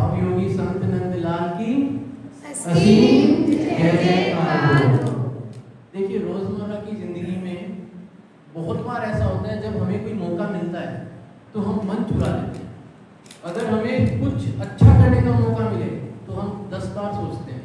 भाव योगी संत नंदलाल की असीम जय जयकार हो। देखिए, रोजमर्रा की जिंदगी में बहुत बार ऐसा होता है जब हमें कोई मौका मिलता है तो हम मन चुरा लेते हैं। अगर हमें कुछ अच्छा करने का मौका मिले तो हम 10 बार सोचते हैं,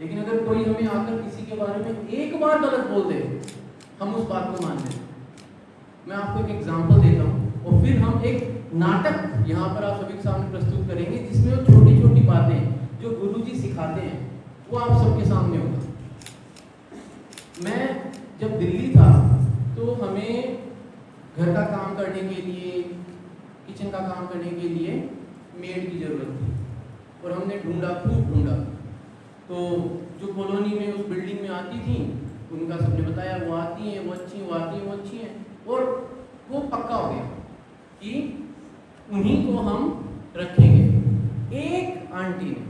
लेकिन अगर कोई हमें आकर किसी के बारे में एक बार गलत बोल दे, हम उस बात को मान लेते हैं। मैं आपको एक एग्जांपल देता हूँ और फिर हम एक नाटक यहाँ पर आप सभी के सामने प्रस्तुत करेंगे, जिसमें वो छोटी छोटी बातें जो गुरुजी सिखाते हैं वो आप सबके सामने होगा। मैं जब दिल्ली था तो हमें घर का काम करने के लिए, किचन का काम करने के लिए मेड की ज़रूरत थी और हमने ढूंढा, खूब ढूंढा। तो जो कॉलोनी में उस बिल्डिंग में आती थी उनका सबने बताया वो आती हैं, वो अच्छी हैं, वो आती हैं, वो अच्छी हैं, और वो पक्का हो गया कि उन्हीं को हम रखेंगे। एक आंटी ने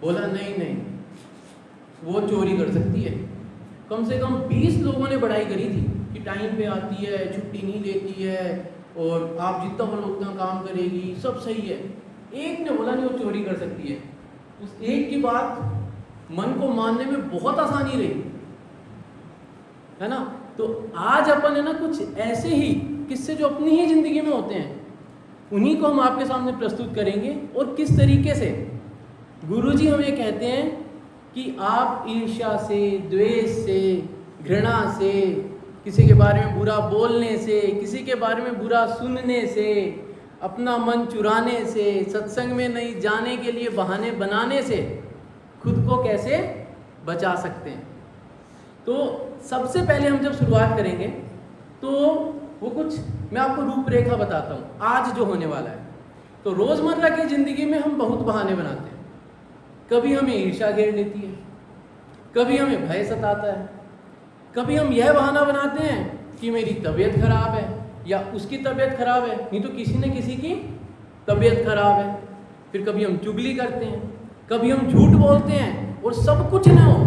बोला नहीं नहीं, वो चोरी कर सकती है। कम से कम 20 लोगों ने बड़ाई करी थी कि टाइम पे आती है, छुट्टी नहीं लेती है, और आप जितना बोलो उतना काम करेगी, सब सही है। एक ने बोला नहीं, वो चोरी कर सकती है। उस एक की बात मन को मानने में बहुत आसानी रही, है ना। तो आज अपन है ना कुछ ऐसे ही किस्से जो अपनी ही जिंदगी में होते हैं, उन्हीं को हम आपके सामने प्रस्तुत करेंगे। और किस तरीके से गुरुजी हमें कहते हैं कि आप ईर्ष्या से, द्वेष से, घृणा से, किसी के बारे में बुरा बोलने से, किसी के बारे में बुरा सुनने से, अपना मन चुराने से, सत्संग में नहीं जाने के लिए बहाने बनाने से खुद को कैसे बचा सकते हैं। तो सबसे पहले हम जब शुरुआत करेंगे तो वो कुछ मैं आपको रूपरेखा बताता हूँ आज जो होने वाला है। तो रोज़मर्रा की ज़िंदगी में हम बहुत बहाने बनाते हैं। कभी हमें ईर्ष्या घेर लेती है, कभी हमें भय सताता है, कभी हम यह बहाना बनाते हैं कि मेरी तबीयत खराब है या उसकी तबीयत खराब है, नहीं तो किसी न किसी की तबीयत खराब है। फिर कभी हम चुगली करते हैं, कभी हम झूठ बोलते हैं, और सब कुछ ना हो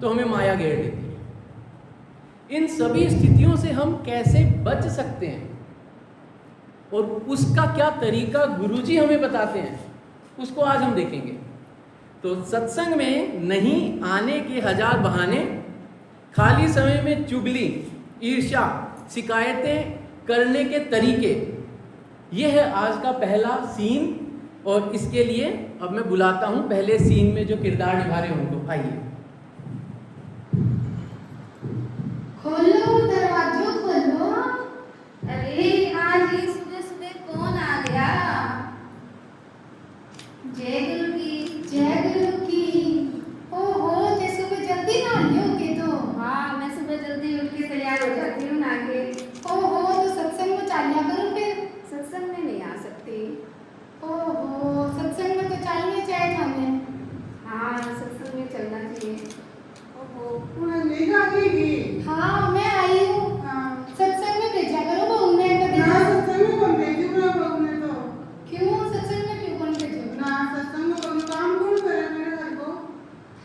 तो हमें माया घेर लेती है। इन सभी स्थितियों से हम कैसे बच सकते हैं और उसका क्या तरीका गुरुजी हमें बताते हैं, उसको आज हम देखेंगे। तो सत्संग में नहीं आने के 1000 बहाने, खाली समय में चुगली, ईर्ष्या, शिकायतें करने के तरीके, ये है आज का पहला सीन। और इसके लिए अब मैं बुलाता हूं पहले सीन में जो किरदार निभा रहे हैं उनको। आइए, खोलो दरवाजो खोलो। अरे आज ये सुबह सुबह कौन आ गया? जय गुरु की। जय गुरु की। ओहो, ते सुबह जल्दी ना लियोगे तो? हाँ, मैं सुबह जल्दी उठ के तैयार हो जाती हूँ नहा के। ओहो, तो सत्संग में चालिया करो फिर। सत्संग में नहीं आ सकती। ओहो, सत्संग में तो चलनी चाहिए हमें। हाँ, सत्संग में चलना चाहिए। ओहो, तूने नहीं जाएगी? हाँ, मैं आई हूँ। हाँ। सत्संग में भेजा करो बहू ने तो। ना सत्संग में कौन भेजी ना बहू ने तो। क्यों सत्संग में क्यों कौन भेजो? ना सत्संग में कौन काम कौन करे मेरे घर को?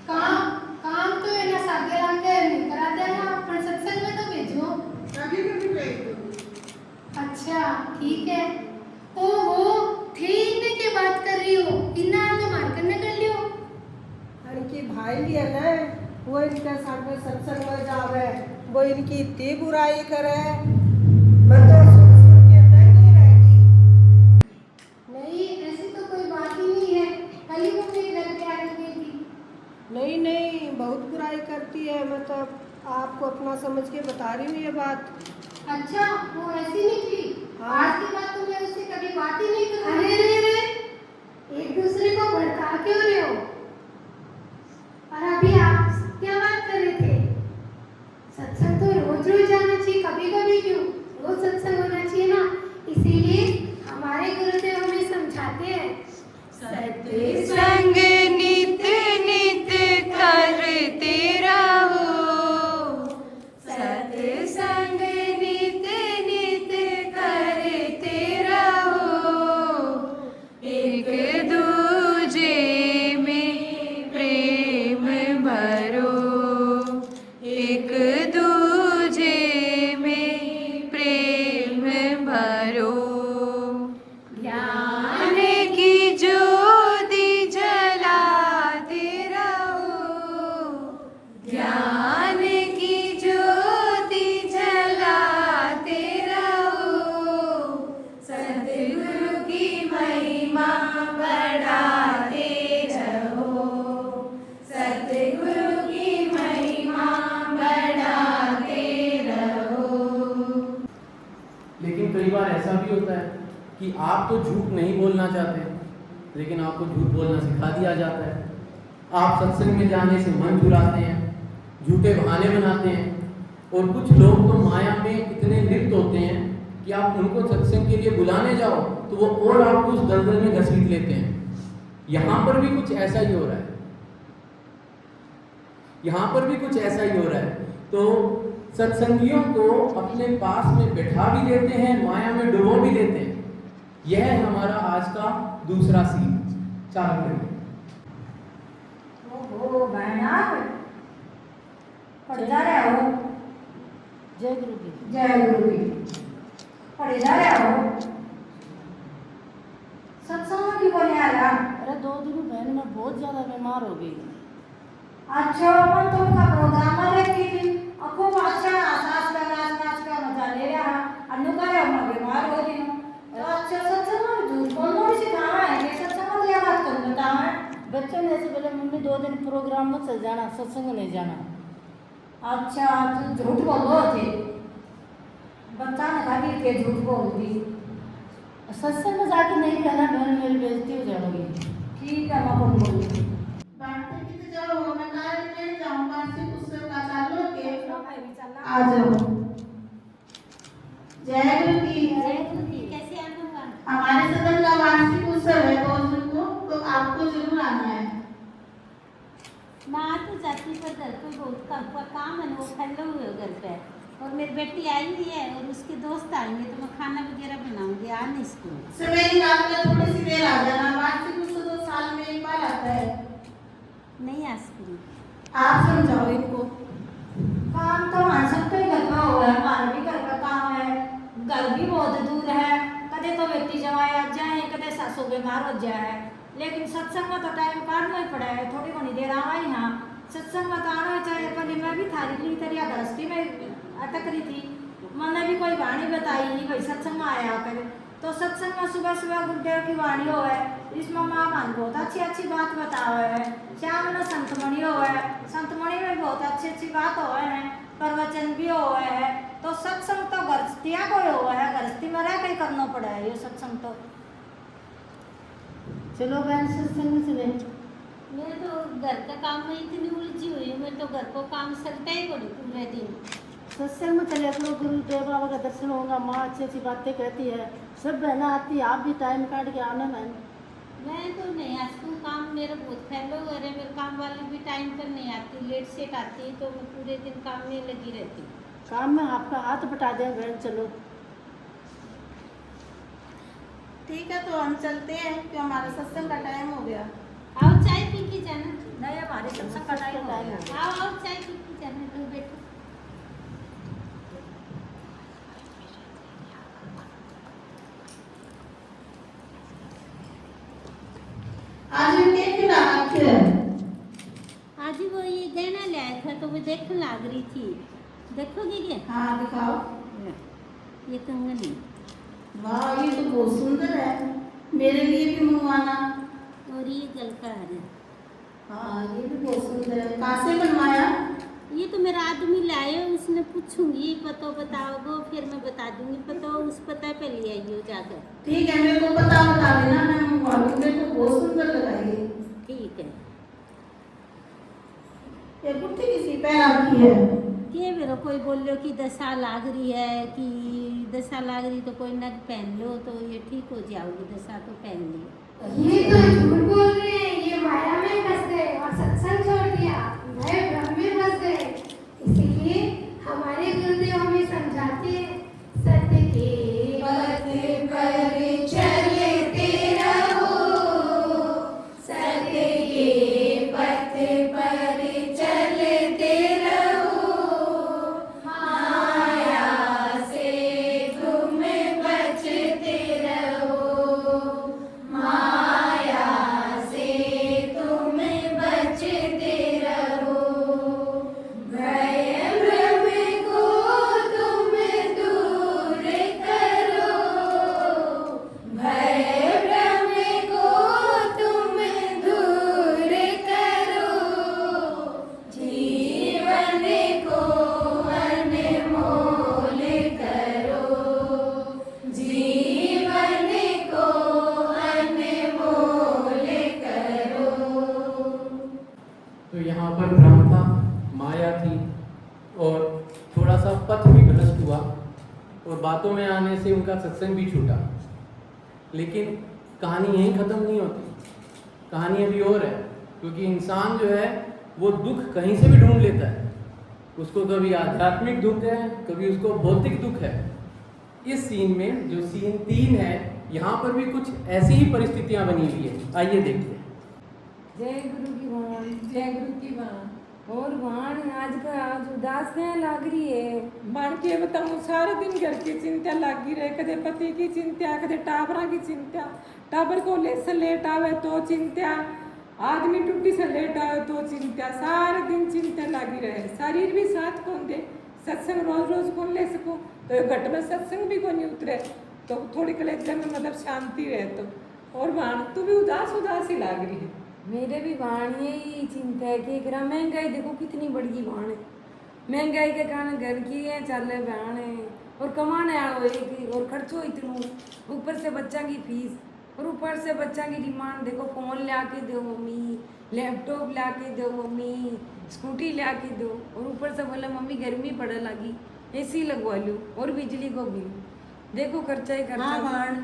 काम तो है ना, सागे रागे नहीं करा देना, पर सत्संग में तो भेजो। कभी कभी भेज दो। अच्छा, ठीक है। ओहो, ठीक है, क्या बात कर रही हो? इन्ना तो मार करने कर लियो। अरे की भाई भी है ना, वो इनके सामने सत्संग में जावे, वो इनकी इतनी बुराई करे, मैं तो सुन के नहीं रहेगी। नहीं, ऐसी तो कोई बात ही नहीं है। कल वो मेरे घर पे आ गई थी। नहीं नहीं, बहुत बुराई करती है, मैं तो आपको अपना समझ के बता रही हूँ ये बात। अच्छा, वो ऐसी निकली? हाँ। आज के बाद तो मैं उससे कभी बात ही नहीं करूँगी। अरे, एक दूसरे को भड़का क्यों रहे हो? और अभी आप क्या बात कर रहे थे? सत्संग तो रोज रोज जाना चाहिए, कभी कभी क्यों? रोज सत्संग होना चाहिए ना। इसीलिए हमारे गुरुदेव हमें समझाते हैं, सत्संग नित नित करते रहो, सत्संग नित नित करते रहो, एक दूजे में प्रेम भरो, एक दूजे में प्रेम भरो, ज्ञान की सतगुरु की महिमा बढ़ाते रहो, सतगुरु की महिमा बढ़ाते रहो। लेकिन कई बार ऐसा भी होता है कि आप तो झूठ नहीं बोलना चाहते, लेकिन आपको झूठ बोलना सिखा दिया जाता है। आप सत्संग में जाने से मन चुराते हैं, झूठे बहाने बनाते हैं, और कुछ लोग तो माया में इतने लिप्त होते हैं कि आप उनको सत्संग के लिए बुलाने जाओ तो वो और आपको उस दलदल में घसीट लेते हैं। यहाँ पर भी कुछ ऐसा ही हो रहा है, यहाँ पर भी कुछ ऐसा ही हो रहा है। तो सत्संगियों को अपने पास में बैठा भी देते हैं, माया में डुबो भी देते हैं। यह है हमारा आज का दूसरा सीन। चालू करें। ओहो बहना पढ़ जा रहे हो? जय गुरु जी। जय गुरु जी। पढ़ जा रहे हो? सत्संग की बोले आ रहा? अरे 2 दिन बहन मैं बहुत ज्यादा बीमार हो गई। अच्छा अपन तो उनका प्रोग्राम में देखी थी, आपको अच्छा नाच का मजा ले रहा अन्नू का है मैं बीमार हो गई हूँ। तो अच्छा सत्संग में झूठ बोलना भी सिखाना है कि सत्संग में क्या बात करना था है? बच्चे ने ऐसे बोले मम्मी 2 दिन प्रोग्राम में चल जाना, सत्संग नहीं जाना। अच्छा तो झूठ बोलो थे, बच्चा ने कहा कि के झूठ बोल दी। सत्संग में जाके नहीं कहना बहन, मेरी बेइज्जती हो जाएगी। ठीक है मैं कौन बोल रही बांटते कितने जाओ, मैं कहा नहीं जाऊंगा, वार्षिक उत्सव का चालू के आ जाओ। जय गुरु की। कैसे आऊंगा? हमारे सदन का वार्षिक उत्सव है 2 जून को, तो आपको जरूर आना है। मैं तो जाती पर घर पे बहुत काम है ना, वो फैले हुए हो घर पे, और मेरी बेटी आई हुई है और उसके दोस्त आएंगे तो मैं खाना वगैरह बनाऊंगी। आ नहीं स्कूल सवेरे रात में थोड़ी सी देर आ जाना, वार्षिक उत्सव तो साल में एक बार आता है। नहीं आ स्कूल। आप समझाओ इनको। काम तो मान सकते ही घर का हुआ है, हमारा भी घर का काम है, घर भी बहुत दूर है, कदे तो बेटी जवाई आ जाए, कदे सासू बीमार हो जाए, लेकिन सत्संग में तो टाइम काटना ही पड़ा है। थोड़ी घनी देर आवा यहाँ सत्संग में तो आना ही चाहिए। पहले मैं भी थारी ली तरिया गृहस्थी में अटक रही थी, मैंने भी कोई वाणी बताई नहीं भाई सत्संग में आया कर। तो सत्संग में सुबह सुबह गुरुदेव की वाणी हो है, इसमें माँ मान बहुत अच्छी अच्छी बात बताओ है। श्याम ने संतमणि हो है, संतमणि में बहुत अच्छी अच्छी बात हो है, प्रवचन भी हो है। तो सत्संग तो गृहस्थिया को हो है, गृहस्थी में रह के करना पड़ा है ये सत्संग तो। चलो बहन सत्संग में चले। मैं तो घर का काम में इतनी उलझी हुई हूँ, मैं तो घर को काम सकता ही पड़ी पूरे दिन। सत्संग में चले करो, गुरुदेव बाबा का दर्शन होगा, माँ अच्छी अच्छी बातें कहती है, सब बहना आती है, आप भी टाइम काट के आना। मैं तो नहीं आ सकूँ, काम मेरा बहुत फैला हुआ है। मेरे काम वाली भी टाइम पर नहीं आती, लेट सेट आती है, तो मैं पूरे दिन काम में लगी रहती हूँ। काम में आपका हाथ बटा दें बहन। चलो ठीक है, तो हम चलते हैं कि हमारा सत्संग का टाइम हो गया। आओ चाय पी के जाना। नहीं हमारे सत्संग का टाइम हो गया। आओ आओ चाय पी के जाना, तो बैठो। आज हम क्या खिला रखे हैं? आज वो ये गहना लाया था तो वो देखने लाग रही थी, देखोगे क्या? हाँ दिखाओ। ये कंगन है, वाह ये तो बहुत सुंदर है, मेरे लिए भी मंगवाना। और ये गलकार है। हाँ ये भी बहुत सुंदर है, कहाँ से बनवाया? ये तो मेरा आदमी लाए, उसने पूछूंगी पतो बताओगे, फिर मैं बता दूंगी। पतो उस पता पे ले आइयो जाकर। ठीक है, मेरे को बता देना, मैं मंगवा लूँ। मेरे को बहुत सुंदर लगा ये। ठीक है। ये गुट्टी किसी पैर की है? के मेरे कोई बोल लो कि दशा लाग रही है, कि दशा लाग रही तो कोई नग पहन लो तो ये ठीक हो जाओगी। दशा तो पहन ली। ये तो झूठ बोल रहे हैं, ये माया में फंस गए और सत्संग छोड़ दिया, नए भ्रम में फंस गए। इसीलिए हमारे गुरुदेव हमें समझाते हैं, सत्य के पथ पर चलते रहो, सत्य के पथ पर चलते रहो, माया से तुम बचते रहो, माया से तुम बचते रहो, भय भ्रम को तो यहाँ पर भ्रम था, माया थी और थोड़ा सा पथ भी भ्रष्ट हुआ और बातों में आने से उनका सत्संग भी छूटा। लेकिन कहानी यहीं ख़त्म नहीं होती, कहानी अभी और है, क्योंकि इंसान जो है वो दुख कहीं से भी ढूंढ लेता है। उसको कभी आध्यात्मिक दुख है, कभी उसको भौतिक दुख है। इस सीन में जो सीन 3 है, यहाँ पर भी कुछ ऐसी ही परिस्थितियाँ बनी हुई है। आइए देखते हैं। जय गुरु की वाण, जय गुरु की वाण। और वाण आज उदास क्या लाग रही है। बन के बताऊँ, सारा दिन घर की चिंता लगी रहे, कदे पति की चिंता, कदे टाबरा की चिंता, टाबर को से लेट आवे तो चिंता, आदमी टूटी से लेट आवे तो चिंता, सारा दिन चिंता लगी रहे। शरीर भी साथ कौन दे, सत्संग रोज रोज कौन ले सकूँ, तो घट में सत्संग भी कौन नहीं उतरे, तो थोड़ी कलेक्टर में मतलब शांति रहे। तो और वाण तू भी उदास उदास ही लग रही है। मेरे भी वाण यही चिंता है कि एकरा महंगाई देखो कितनी बढ़ी वाण है। महंगाई के कारण घर की है चल बहन है और कमाने आलो एक और खर्चो इतनो, ऊपर से बच्चा की फीस और ऊपर से बच्चा की डिमांड देखो, फोन ला के दो मम्मी, लैपटॉप ला के दो मम्मी, स्कूटी ला के दो, और ऊपर से बोले मम्मी गर्मी पड़े लगी एसी लगवा लो और बिजली को बिल देखो, खर्चा ही खर्चा। हाँ वाण,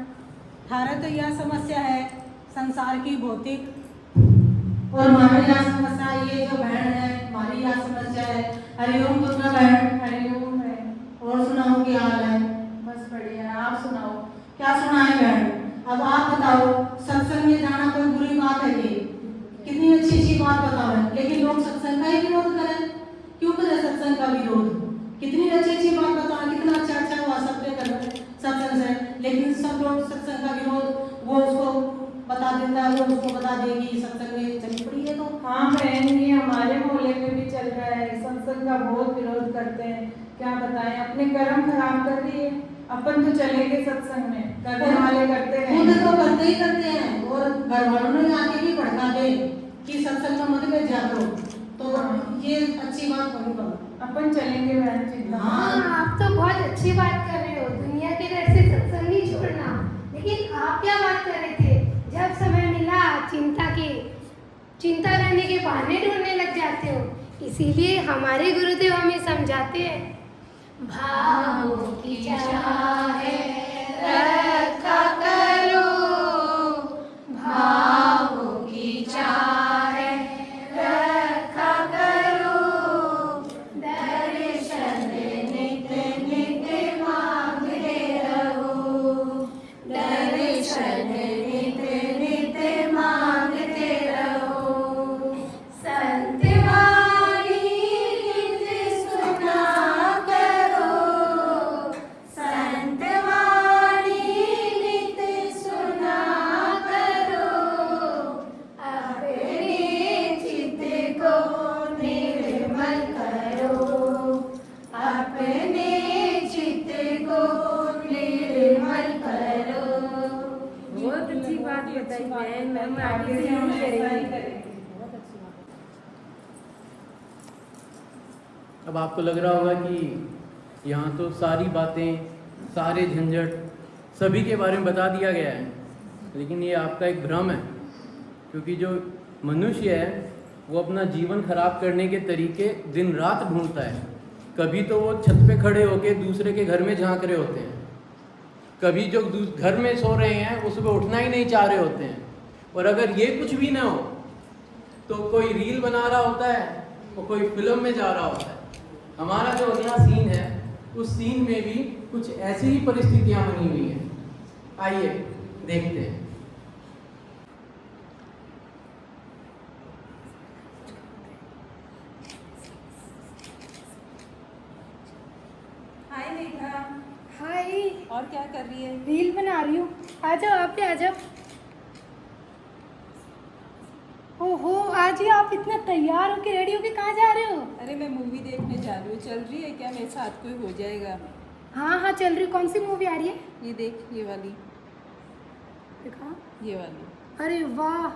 थारा तो यह समस्या है संसार की भौतिक, और हमारी यहाँ समस्या ये जो बहन है, हमारी यहाँ समस्या है। हरिओम दुर्गा बहन। हरिओम है। और सुनाओ क्या हाल है? बस बढ़िया, आप सुनाओ क्या सुनाए बहन। अब आप बताओ, सत्संग में जाना कोई बुरी बात है ये? कितनी अच्छी अच्छी बात बताओ, लेकिन लोग सत्संग का ही विरोध करें। क्यों करें सत्संग का विरोध? कितनी अच्छी अच्छी बात बताओ, कितना अच्छा अच्छा हुआ सबके कर सत्संग से, लेकिन सब लोग सत्संग का विरोध, वो उसको बता देता है, वो उसको बता देगी सत्संग में चली पड़ी है। तो हाँ बहन, ये हमारे मोहल्ले में भी चल रहा है, सत्संग का बहुत विरोध करते हैं। क्या बताएं, अपने कर्म खराब कर लिए। अपन तो चलेंगे सत्संग में, करने वाले करते हैं, खुद तो करते ही करते हैं, और घर वालों ने आके भी भड़का दे कि सत्संग में मत में जा करो, तो ये अच्छी बात नहीं बात। अपन चलेंगे बहन, चिंता। हाँ, आप तो बहुत अच्छी बात कर रहे हो, दुनिया के ऐसे सत्संग नहीं छोड़ना। लेकिन आप क्या बात कर रहे थे, जब समय मिला चिंता करने के बहाने ढूंढने लग जाते हो। इसीलिए हमारे गुरुदेव हमें समझाते हैं, भावों की चाहे रखा करो, भावों की चाहे रखा करो, दर्शन नित नित मांगते रहो, दर्शन नित नित मांगते रहो, संत वाणी नित सुना करो, संत वाणी नित सुना करो, अपने चित्त को निर्मल करो, अपने चित्त को निर्मल करो। बहुत अच्छी बात बताई बहन, मैं आगे से हम करेंगे। अब आपको लग रहा होगा कि यहाँ तो सारी बातें, सारे झंझट सभी के बारे में बता दिया गया है, लेकिन ये आपका एक भ्रम है, क्योंकि जो मनुष्य है वो अपना जीवन खराब करने के तरीके दिन रात ढूंढता है। कभी तो वो छत पे खड़े होके दूसरे के घर में झांक रहे होते हैं, कभी जो घर में सो रहे हैं वो सुबह उठना ही नहीं चाह रहे होते हैं, और अगर ये कुछ भी ना हो तो कोई रील बना रहा होता है और कोई फिल्म में जा रहा होता है। हमारा जो अगला सीन है उस सीन में भी कुछ ऐसी ही परिस्थितियां बनी हुई हैं। आइए देखते हैं। हाय नेहा, हाय, और क्या कर रही है? रील बना रही हूँ। आ जाओ, आप भी आ जाओ। ओहो, आज ही आप इतना तैयार होके रेडी होके कहाँ जा रहे हो? अरे मैं मूवी देखने जा रही हूँ, चल रही है क्या? मेरे साथ कोई हो जाएगा? हाँ हाँ चल रही। कौन सी मूवी आ रही है? ये देख, ये वाली, दिखा। ये वाली। अरे वाह,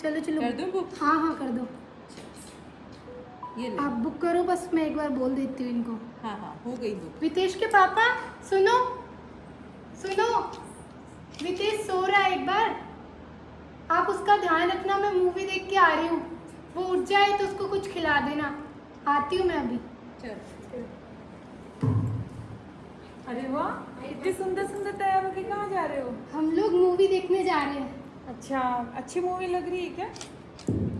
चलो चलो। कर दूँ बुक? हाँ हाँ कर दो। ये ले। आप बुक करो, बस मैं एक बार बोल देती हूँ इनको। हाँ हाँ, हो गई बुक। वितेश के पापा, सुनो सुनो, वितेश सो रहा है, एक बार आप उसका ध्यान रखना, मैं मूवी देख के आ रही हूँ। वो उठ जाए तो उसको कुछ खिला देना। आती हूँ मैं अभी। अरे वाह, इतनी सुंदर सुंदर तैयार होके कहाँ जा रहे हो? हम लोग मूवी देखने जा रहे हैं। अच्छा, अच्छी मूवी लग रही है क्या?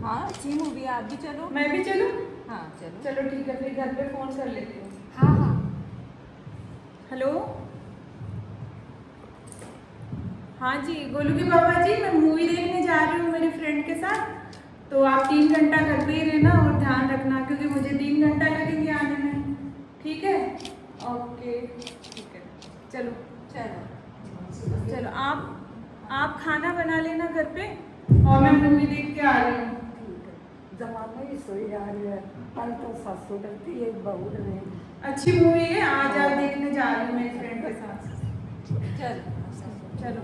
हाँ अच्छी मूवी, आप भी चलो। मैं भी चलूं? हाँ चलो। चलो ठीक है, फिर घर पे फोन कर लेती हूँ। हाँ हाँ। हेलो, हाँ जी, गोलू के पापा जी, मैं मूवी देखने जा रही हूँ मेरे फ्रेंड के साथ। तो आप 3 घंटा घर पे ही रहना और ध्यान रखना, क्योंकि मुझे 3 घंटा लगेंगे आने में। ठीक है? ओके, ठीक है। चलो चलो चलो, आप खाना बना लेना घर पे, और मैं मूवी देख के आ रही हूँ। जमाना ही सोई जा रही है, कल तो सासू डरती है, बहू डरे। अच्छी मूवी है, आज आप देखने जा रही हूँ मेरे फ्रेंड के साथ। चलो चलो।